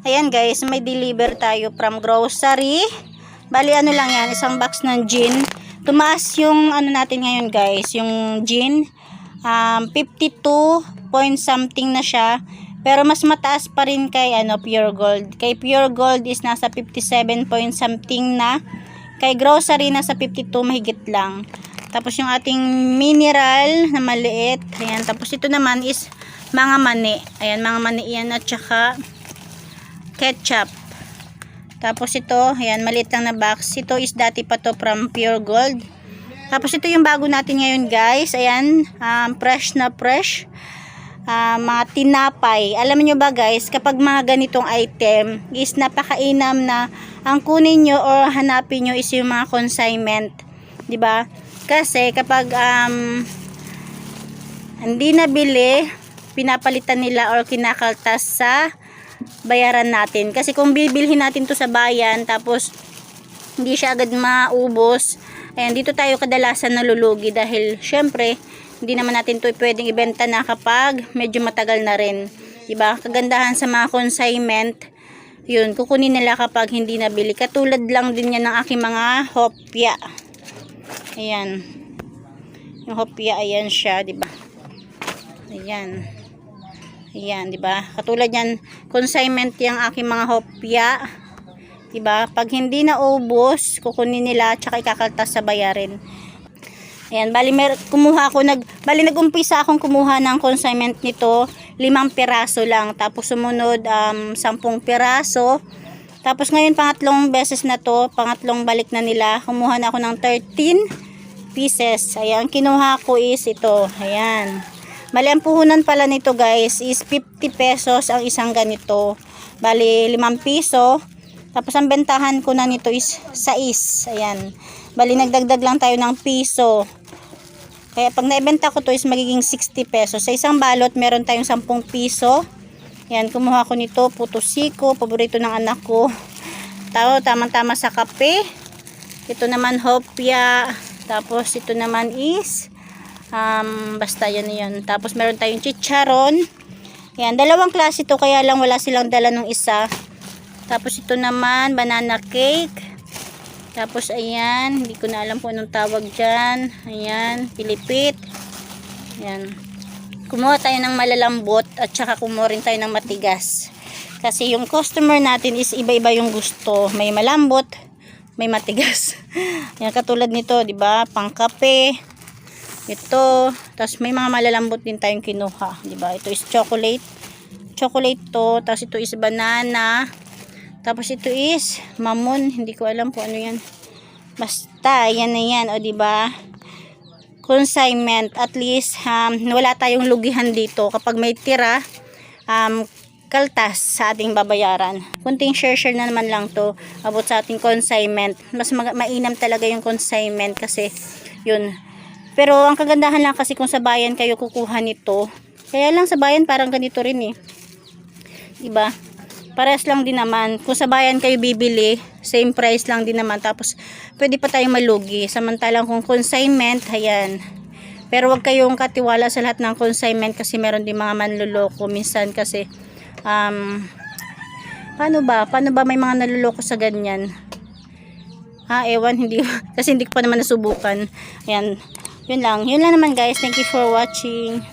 Ayan guys, may deliver tayo from grocery. Bali ano lang yan, isang box ng gin. Tumaas yung ano natin ngayon guys, yung gin. 52 point something na siya. Pero mas mataas pa rin kay Pure Gold. Kay Pure Gold is nasa 57 point something na. Kay grocery nasa 52 mahigit lang. Tapos yung ating mineral na maliit. Ayan, tapos ito naman is mga mani. Ayan, mga mani yan at saka ketchup. Tapos ito, ayan, maliit lang na box. Ito is dati pa to from Pure Gold. Tapos ito yung bago natin ngayon guys. Ayan, fresh na fresh. Mga tinapay. Alam niyo ba guys, kapag mga ganitong item is napakainam na ang kunin nyo or hanapin nyo is yung mga consignment. 'Di ba? Kasi kapag hindi nabili, pinapalitan nila or kinakaltas sa bayaran natin. Kasi kung bibilhin natin to sa bayan tapos hindi siya agad maubos, ayan, dito tayo kadalasan nalulugi dahil syempre hindi naman natin to pwedeng ibenta na kapag medyo matagal na rin. Diba? Kagandahan sa mga consignment, yun, kukunin nila kapag hindi nabili. Katulad lang din yan ng aking mga hopya. Ayan. Yung hopya, ayan siya, diba? Ayan. Ayan, diba? Katulad yan, consignment yung aking mga hopya. Diba? Pag hindi na ubos, kukunin nila, tsaka ikakaltas sa bayarin. Ayan, bali nag-umpisa akong kumuha ng consignment nito, 5 piraso lang. Tapos sumunod 10 piraso. Tapos ngayon pangatlong beses na to, pangatlong balik na nila. Kumuha na ako ng 13 pieces. Ayan, kinuha ko is ito. Ayan. Bali ang puhunan pala nito guys is 50 pesos ang isang ganito. Bali 5 piso. Tapos ang bentahan ko na nito is 6. Ayan. Bali nagdagdag lang tayo ng piso. Kaya pag naibenta ko to is magiging 60 pesos. Sa isang balot meron tayong 10 piso. Yan, kumuha ko nito, putusiko, paborito ng anak ko. Tamang-tama sa kape. Ito naman hopya. Tapos ito naman is basta yan. Tapos meron tayong chicharon. Yan, dalawang klase to kaya lang wala silang dala nung isa. Tapos ito naman banana cake. Tapos ayan, hindi ko na alam kung anong tawag dyan. Ayan, pilipit. Ayan. Kumuha tayo ng malalambot at saka kumuha rin tayo ng matigas. Kasi yung customer natin is iba-iba yung gusto. May malambot, may matigas. Ayan, katulad nito, di ba? Pangkape. Ito. Tapos may mga malalambot din tayong kinuha. Di ba? Ito is chocolate. Chocolate to. Tapos ito is banana. Tapos ito is mamon, hindi ko alam kung ano yan. Basta yan na yan, o di ba? Consignment, at least wala tayong lugihan dito kapag may tira, kaltas sa ating babayaran. Kunting share na naman lang to about sa ating consignment. Mas mainam talaga yung consignment kasi yun. Pero ang kagandahan lang kasi kung sa bayan kayo kukuha nito. Kaya lang sa bayan parang ganito rin eh. Diba? Parehas lang din naman. Kung sa bayan kayo bibili, same price lang din naman. Tapos, pwede pa tayong malugi. Samantalang kung consignment, ayan. Pero wag kayong katiwala sa lahat ng consignment kasi meron din mga manluloko. Minsan kasi, paano ba may mga naluloko sa ganyan? Ewan, hindi. Kasi hindi ko pa naman nasubukan. Ayan. Yun lang naman guys. Thank you for watching.